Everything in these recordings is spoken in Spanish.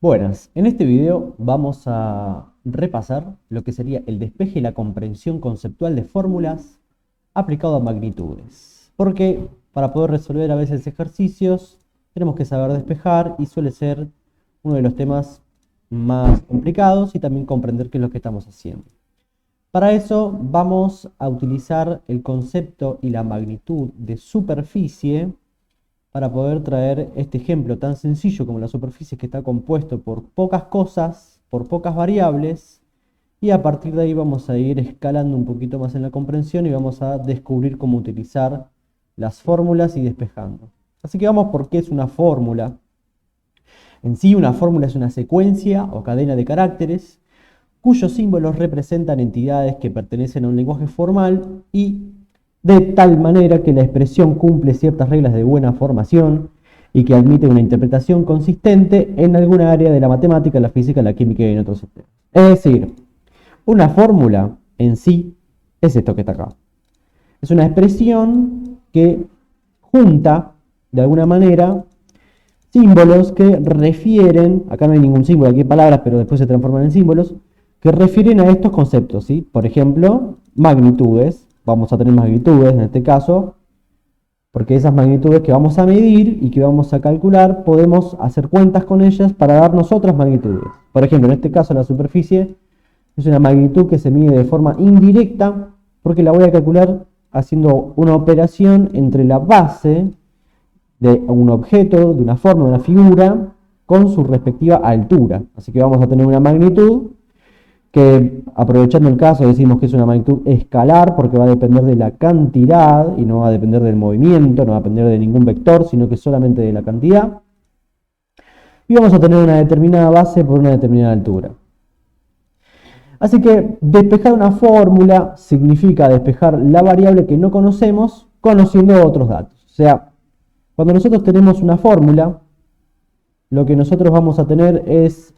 Buenas, en este video vamos a repasar lo que sería el despeje y la comprensión conceptual de fórmulas aplicado a magnitudes. Porque para poder resolver a veces ejercicios tenemos que saber despejar y suele ser uno de los temas más complicados y también comprender qué es lo que estamos haciendo. Para eso vamos a utilizar el concepto y la magnitud de superficie para poder traer este ejemplo tan sencillo como la superficie, que está compuesto por pocas cosas, por pocas variables, y a partir de ahí vamos a ir escalando un poquito más en la comprensión y vamos a descubrir cómo utilizar las fórmulas y despejando. Así que vamos por qué es una fórmula. En sí, una fórmula es una secuencia o cadena de caracteres cuyos símbolos representan entidades que pertenecen a un lenguaje formal y de tal manera que la expresión cumple ciertas reglas de buena formación y que admite una interpretación consistente en alguna área de la matemática, la física, la química y en otros sistemas. Es decir, una fórmula en sí es esto que está acá. Es una expresión que junta, de alguna manera, símbolos que refieren, acá no hay ningún símbolo, aquí hay palabras, pero después se transforman en símbolos, que refieren a estos conceptos, ¿sí? Por ejemplo, magnitudes, vamos a tener magnitudes en este caso, porque esas magnitudes que vamos a medir y que vamos a calcular, podemos hacer cuentas con ellas para darnos otras magnitudes. Por ejemplo, en este caso la superficie es una magnitud que se mide de forma indirecta, porque la voy a calcular haciendo una operación entre la base de un objeto, de una forma, de una figura, con su respectiva altura. Así que vamos a tener una magnitud que, aprovechando el caso, decimos que es una magnitud escalar porque va a depender de la cantidad y no va a depender del movimiento, no va a depender de ningún vector, sino que solamente de la cantidad. Y vamos a tener una determinada base por una determinada altura. Así que despejar una fórmula significa despejar la variable que no conocemos conociendo otros datos. O sea, cuando nosotros tenemos una fórmula, lo que nosotros vamos a tener es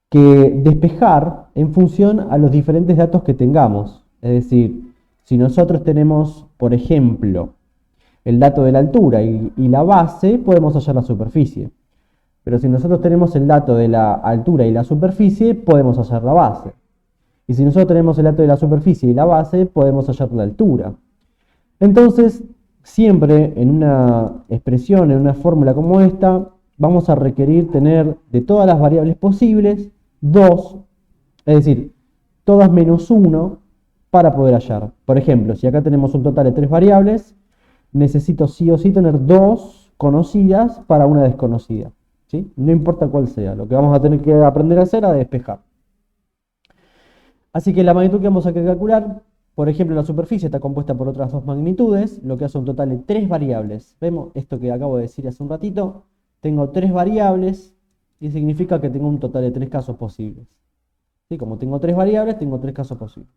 que despejar en función a los diferentes datos que tengamos. Es decir, si nosotros tenemos, por ejemplo, el dato de la altura y la base, podemos hallar la superficie. Pero si nosotros tenemos el dato de la altura y la superficie, podemos hallar la base. Y si nosotros tenemos el dato de la superficie y la base, podemos hallar la altura. Entonces, siempre en una expresión, en una fórmula como esta, vamos a requerir tener de todas las variables posibles, 2, es decir, todas menos 1 para poder hallar. Por ejemplo, si acá tenemos un total de 3 variables, necesito sí o sí tener 2 conocidas para una desconocida. ¿Sí? No importa cuál sea, lo que vamos a tener que aprender a hacer es a despejar. Así que la magnitud que vamos a calcular, por ejemplo, la superficie está compuesta por otras dos magnitudes, lo que hace un total de 3 variables. Vemos esto que acabo de decir hace un ratito. Tengo 3 variables y significa que tengo un total de 3 casos posibles. ¿Sí? Como tengo 3 variables, tengo 3 casos posibles.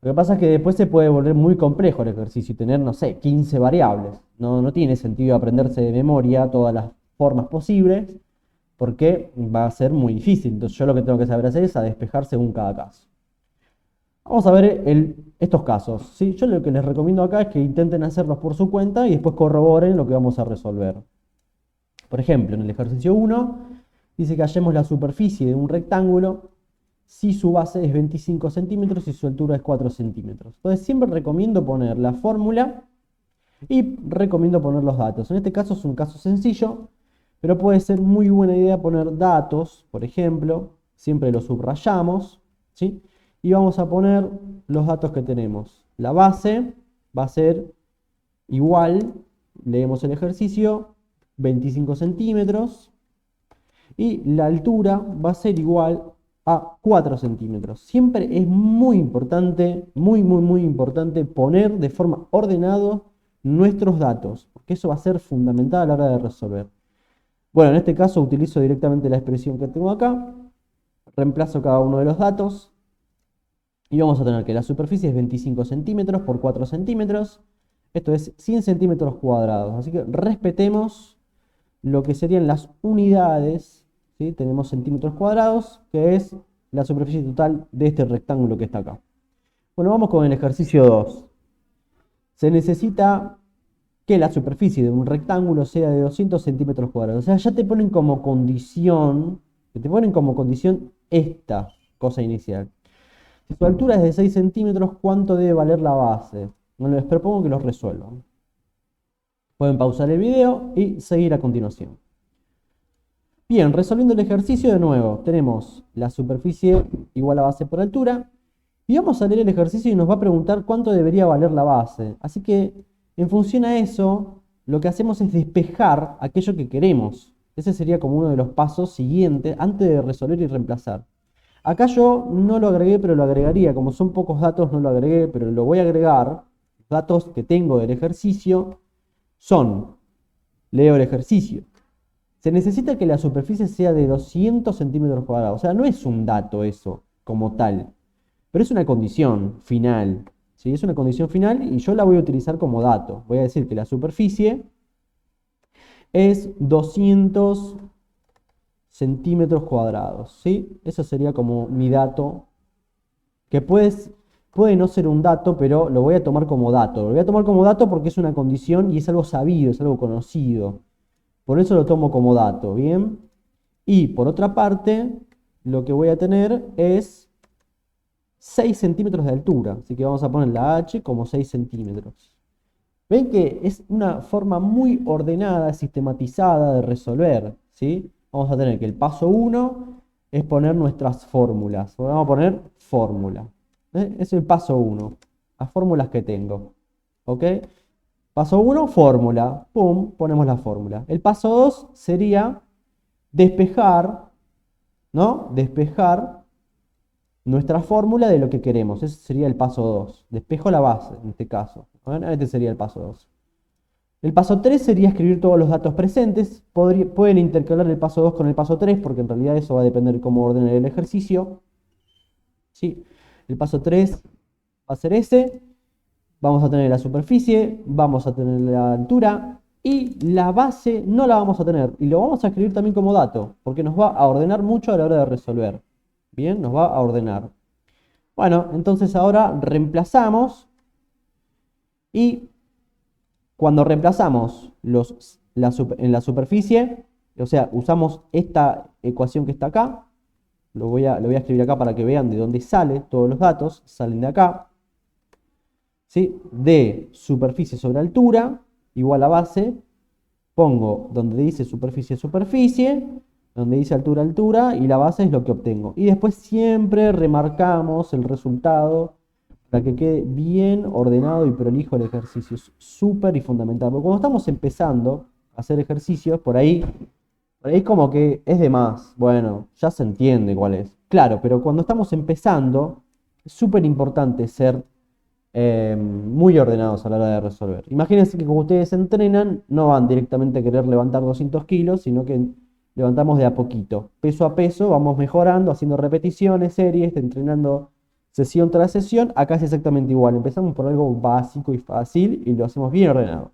Lo que pasa es que después se puede volver muy complejo el ejercicio y tener, no sé, 15 variables. No tiene sentido aprenderse de memoria todas las formas posibles porque va a ser muy difícil. Entonces yo lo que tengo que saber hacer es a despejar según cada caso. Vamos a ver estos casos. ¿Sí? Yo lo que les recomiendo acá es que intenten hacerlos por su cuenta y después corroboren lo que vamos a resolver. Por ejemplo, en el ejercicio 1 dice que hallemos la superficie de un rectángulo si su base es 25 centímetros y su altura es 4 centímetros. Entonces siempre recomiendo poner la fórmula y recomiendo poner los datos. En este caso es un caso sencillo, pero puede ser muy buena idea poner datos, por ejemplo, siempre los subrayamos, ¿sí? Y vamos a poner los datos que tenemos. La base va a ser igual, leemos el ejercicio, 25 centímetros, y la altura va a ser igual a 4 centímetros. Siempre es muy importante, muy importante poner de forma ordenada nuestros datos, porque eso va a ser fundamental a la hora de resolver. Bueno, en este caso utilizo directamente la expresión que tengo acá, reemplazo cada uno de los datos, y vamos a tener que la superficie es 25 centímetros por 4 centímetros, esto es 100 centímetros cuadrados, así que respetemos lo que serían las unidades, ¿sí? Tenemos centímetros cuadrados, que es la superficie total de este rectángulo que está acá. Bueno, vamos con el ejercicio 2. Se necesita que la superficie de un rectángulo sea de 200 centímetros cuadrados. O sea, ya te ponen como condición, esta cosa inicial. Si su altura es de 6 centímetros, ¿cuánto debe valer la base? Bueno, les propongo que los resuelvan. Pueden pausar el video y seguir a continuación. Bien, resolviendo el ejercicio de nuevo, tenemos la superficie igual a base por altura. Y vamos a leer el ejercicio y nos va a preguntar cuánto debería valer la base. Así que, en función a eso, lo que hacemos es despejar aquello que queremos. Ese sería como uno de los pasos siguientes antes de resolver y reemplazar. Acá yo no lo agregué, pero lo agregaría. Como son pocos datos, no lo agregué, pero lo voy a agregar. Los datos que tengo del ejercicio son, leo el ejercicio. Se necesita que la superficie sea de 200 centímetros cuadrados. O sea, no es un dato eso, como tal. Pero es una condición final. ¿Sí? Es una condición final y yo la voy a utilizar como dato. Voy a decir que la superficie es 200 centímetros cuadrados. ¿Sí? Eso sería como mi dato. Que puede no ser un dato, pero lo voy a tomar como dato. Lo voy a tomar como dato porque es una condición y es algo sabido, es algo conocido. Por eso lo tomo como dato. ¿Bien? Y por otra parte, lo que voy a tener es 6 centímetros de altura, así que vamos a poner la H como 6 centímetros. Ven que es una forma muy ordenada, sistematizada de resolver, ¿sí? Vamos a tener que el paso 1 es poner nuestras fórmulas. Vamos a poner fórmula. Es el paso 1, las fórmulas que tengo. ¿Ok? Paso 1, fórmula. Pum, ponemos la fórmula. El paso 2 sería despejar, ¿no? Despejar nuestra fórmula de lo que queremos. Ese sería el paso 2. Despejo la base, en este caso. Bueno, este sería el paso 2. El paso 3 sería escribir todos los datos presentes. Pueden intercalar el paso 2 con el paso 3, porque en realidad eso va a depender de cómo ordenen el ejercicio. ¿Sí? El paso 3 va a ser ese. Vamos a tener la superficie, vamos a tener la altura y la base no la vamos a tener. Y lo vamos a escribir también como dato, porque nos va a ordenar mucho a la hora de resolver. Bien, nos va a ordenar. Bueno, entonces ahora reemplazamos y cuando reemplazamos en la superficie, o sea, usamos esta ecuación que está acá, lo voy a escribir acá para que vean de dónde salen todos los datos, salen de acá, ¿sí? De superficie sobre altura igual a base, pongo donde dice superficie, superficie, donde dice altura, altura, y la base es lo que obtengo. Y después siempre remarcamos el resultado para que quede bien ordenado y prolijo el ejercicio. Es súper y fundamental. Porque cuando estamos empezando a hacer ejercicios, por ahí como que es de más. Bueno, ya se entiende cuál es. Claro, pero cuando estamos empezando, es súper importante ser muy ordenados a la hora de resolver. Imagínense que como ustedes entrenan, no van directamente a querer levantar 200 kilos, sino que levantamos de a poquito. Peso a peso, vamos mejorando, haciendo repeticiones, series, entrenando sesión tras sesión. Acá es exactamente igual. Empezamos por algo básico y fácil y lo hacemos bien ordenado.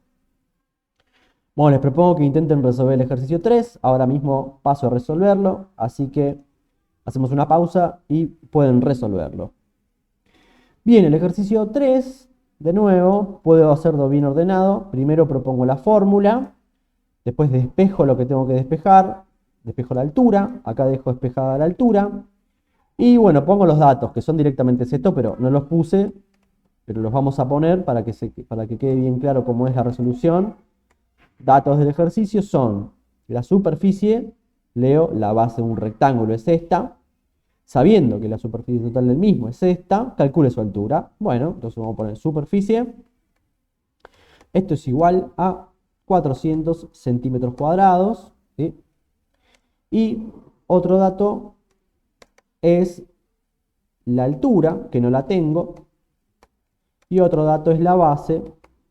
Bueno, les propongo que intenten resolver el ejercicio 3. Ahora mismo paso a resolverlo, así que hacemos una pausa y pueden resolverlo. Bien, el ejercicio 3, de nuevo, puedo hacerlo bien ordenado. Primero propongo la fórmula, después despejo lo que tengo que despejar, despejo la altura, acá dejo despejada la altura. Y bueno, pongo los datos, que son directamente esto, pero no los puse, pero los vamos a poner para que quede bien claro cómo es la resolución. Datos del ejercicio son la superficie, leo la base de un rectángulo es esta, sabiendo que la superficie total del mismo es esta, calcule su altura. Bueno, entonces vamos a poner superficie. Esto es igual a 400 centímetros cuadrados. ¿Sí? Y otro dato es la altura, que no la tengo. Y otro dato es la base,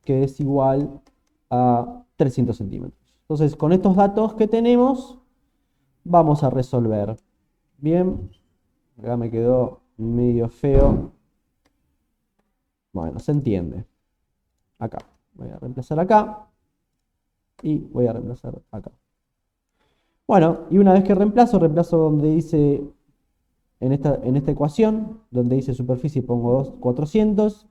que es igual a 300 centímetros. Entonces, con estos datos que tenemos, vamos a resolver. Bien, acá me quedó medio feo. Bueno, se entiende. Acá. Voy a reemplazar acá. Y voy a reemplazar acá. Bueno, y una vez que reemplazo donde dice, en esta ecuación, donde dice superficie pongo 400,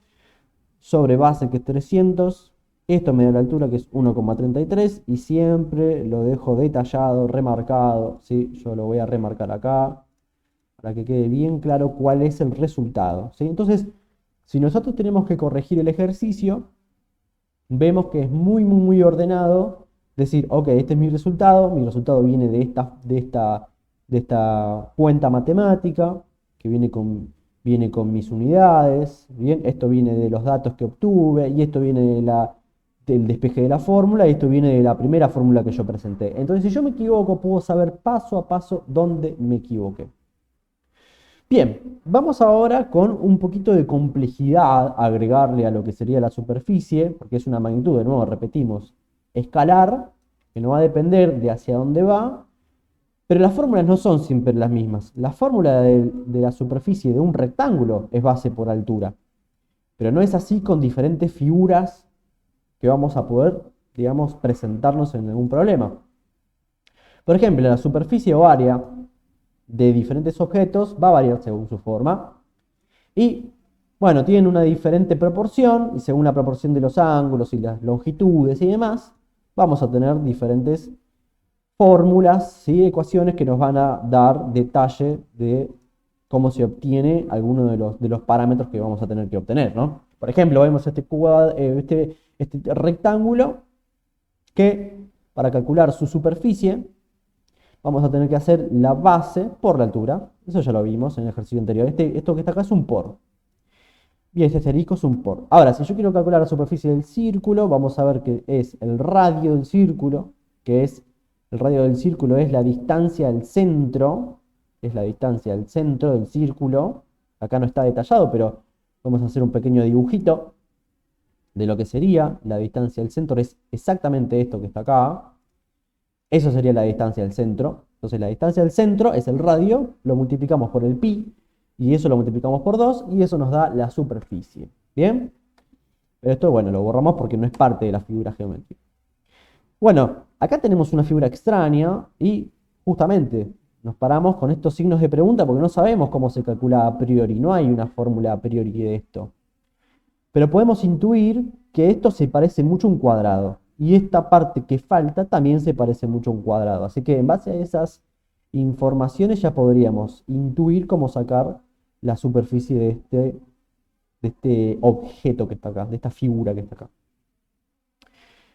sobre base que es 300, Esto me da la altura que es 1,33 y siempre lo dejo detallado, remarcado, ¿sí? Yo lo voy a remarcar acá para que quede bien claro cuál es el resultado, ¿sí? Entonces, si nosotros tenemos que corregir el ejercicio, vemos que es muy ordenado decir, ok, este es mi resultado viene de esta cuenta matemática, que viene con mis unidades, ¿bien? Esto viene de los datos que obtuve, y esto viene del despeje de la fórmula, y esto viene de la primera fórmula que yo presenté. Entonces, si yo me equivoco, puedo saber paso a paso dónde me equivoqué. Bien, vamos ahora con un poquito de complejidad agregarle a lo que sería la superficie, porque es una magnitud, de nuevo repetimos, escalar, que no va a depender de hacia dónde va, pero las fórmulas no son siempre las mismas. La fórmula de la superficie de un rectángulo es base por altura, pero no es así con diferentes figuras que vamos a poder, digamos, presentarnos en algún problema. Por ejemplo, la superficie o área de diferentes objetos va a variar según su forma. Y bueno, tienen una diferente proporción y según la proporción de los ángulos y las longitudes y demás, vamos a tener diferentes fórmulas, ¿sí? Ecuaciones que nos van a dar detalle de cómo se obtiene alguno de los parámetros que vamos a tener que obtener, ¿no? Por ejemplo, vemos este rectángulo que para calcular su superficie vamos a tener que hacer la base por la altura. Eso ya lo vimos en el ejercicio anterior. Esto que está acá es un por. Y este asterisco es un por. Ahora, si yo quiero calcular la superficie del círculo, vamos a ver que es el radio del círculo, el radio del círculo es la distancia al centro, es la distancia al centro del círculo. Acá no está detallado, pero vamos a hacer un pequeño dibujito de lo que sería la distancia al centro. Es exactamente esto que está acá. Eso sería la distancia al centro. Entonces la distancia al centro es el radio, lo multiplicamos por el pi, y eso lo multiplicamos por 2, y eso nos da la superficie. ¿Bien? Pero esto, bueno, lo borramos porque no es parte de la figura geométrica. Bueno, acá tenemos una figura extraña y justamente nos paramos con estos signos de pregunta porque no sabemos cómo se calcula a priori. No hay una fórmula a priori de esto. Pero podemos intuir que esto se parece mucho a un cuadrado. Y esta parte que falta también se parece mucho a un cuadrado. Así que en base a esas informaciones ya podríamos intuir cómo sacar la superficie de este objeto que está acá, de esta figura que está acá.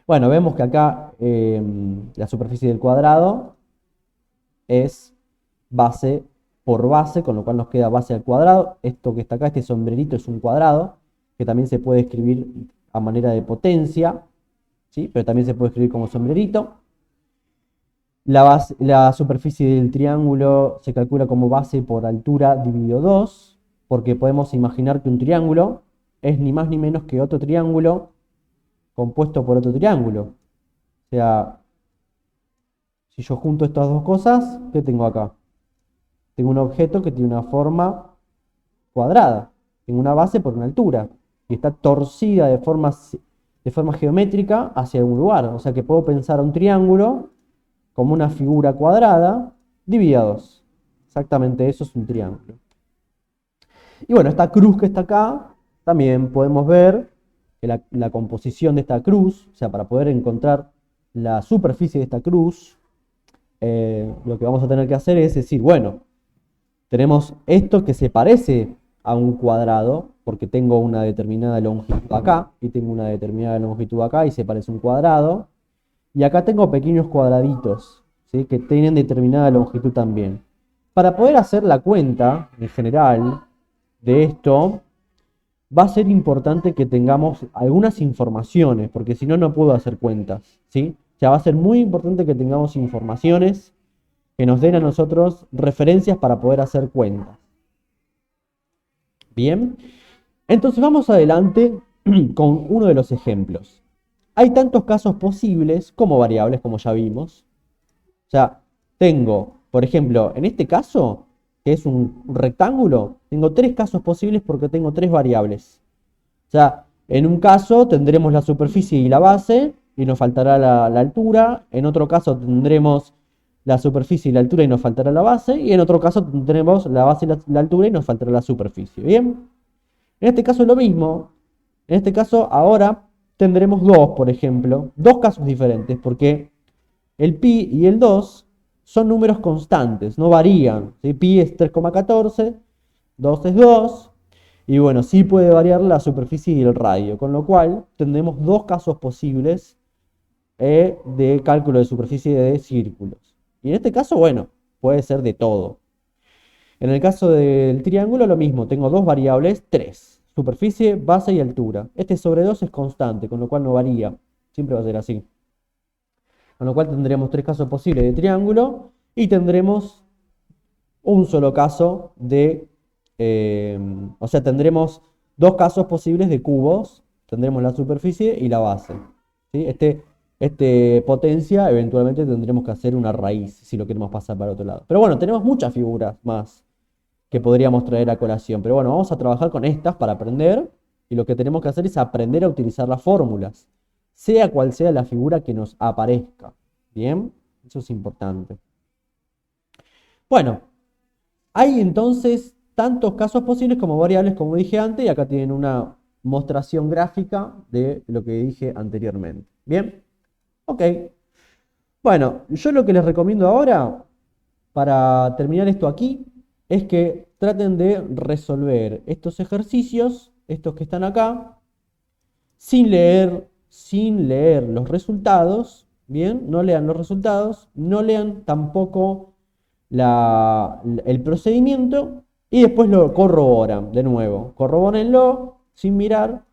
Bueno, vemos que acá la superficie del cuadrado es base por base, con lo cual nos queda base al cuadrado. Esto que está acá, este sombrerito, es un cuadrado, que también se puede escribir a manera de potencia, ¿sí? Pero también se puede escribir como sombrerito. La superficie del triángulo se calcula como base por altura dividido 2, porque podemos imaginar que un triángulo es ni más ni menos que otro triángulo compuesto por otro triángulo. O sea, si yo junto estas dos cosas, ¿qué tengo acá? Tengo un objeto que tiene una forma cuadrada. Tengo una base por una altura. Y está torcida de forma geométrica hacia algún lugar. O sea que puedo pensar a un triángulo como una figura cuadrada dividida a 2. Exactamente eso es un triángulo. Y bueno, esta cruz que está acá, también podemos ver que la composición de esta cruz, o sea, para poder encontrar la superficie de esta cruz, lo que vamos a tener que hacer es decir, bueno, tenemos esto que se parece a un cuadrado, porque tengo una determinada longitud acá, y tengo una determinada longitud acá, y se parece a un cuadrado. Y acá tengo pequeños cuadraditos, ¿sí? Que tienen determinada longitud también. Para poder hacer la cuenta, en general, de esto, va a ser importante que tengamos algunas informaciones, porque si no, no puedo hacer cuentas, ¿sí? O sea, va a ser muy importante que tengamos informaciones que nos den a nosotros referencias para poder hacer cuentas. Bien, entonces vamos adelante con uno de los ejemplos. Hay tantos casos posibles como variables, como ya vimos. O sea, tengo, por ejemplo, en este caso, que es un rectángulo, tengo tres casos posibles porque tengo tres variables. O sea, en un caso tendremos la superficie y la base, y nos faltará la altura. En otro caso tendremos la superficie y la altura y nos faltará la base. Y en otro caso tendremos la base y la altura y nos faltará la superficie. ¿Bien? En este caso es lo mismo. En este caso ahora tendremos 2, por ejemplo, dos casos diferentes, porque el pi y el 2 son números constantes, no varían. ¿Sí? Pi es 3,14, 2 es 2, y bueno, sí puede variar la superficie y el radio, con lo cual tendremos dos casos posibles de cálculo de superficie de círculos. Y en este caso, bueno, puede ser de todo. En el caso del triángulo, lo mismo, tengo dos variables, 3, superficie, base y altura. Este sobre 2 es constante, con lo cual no varía, siempre va a ser así. Con lo cual tendremos tres casos posibles de triángulo y tendremos un solo caso de, o sea, tendremos dos casos posibles de cubos, tendremos la superficie y la base. ¿Sí? Este potencia, eventualmente tendremos que hacer una raíz si lo queremos pasar para otro lado. Pero bueno, tenemos muchas figuras más que podríamos traer a colación. Pero bueno, vamos a trabajar con estas para aprender y lo que tenemos que hacer es aprender a utilizar las fórmulas, sea cual sea la figura que nos aparezca. ¿Bien? Eso es importante. Bueno, hay entonces tantos casos posibles como variables, como dije antes, y acá tienen una mostración gráfica de lo que dije anteriormente. ¿Bien? Ok. Bueno, yo lo que les recomiendo ahora, para terminar esto aquí, es que traten de resolver estos ejercicios, estos que están acá, sin leer los resultados, ¿bien? No lean los resultados, no lean tampoco el procedimiento y después lo corroboran de nuevo. Corrobórenlo sin mirar.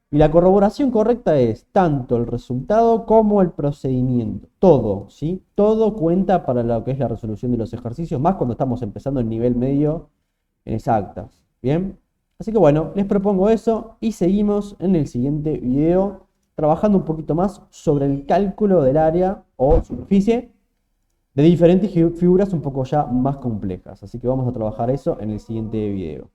Y la corroboración correcta es tanto el resultado como el procedimiento. Todo, ¿sí? Todo cuenta para lo que es la resolución de los ejercicios, más cuando estamos empezando el nivel medio en exactas. ¿Bien? Así que bueno, les propongo eso y seguimos en el siguiente video trabajando un poquito más sobre el cálculo del área o superficie de diferentes figuras un poco ya más complejas. Así que vamos a trabajar eso en el siguiente video.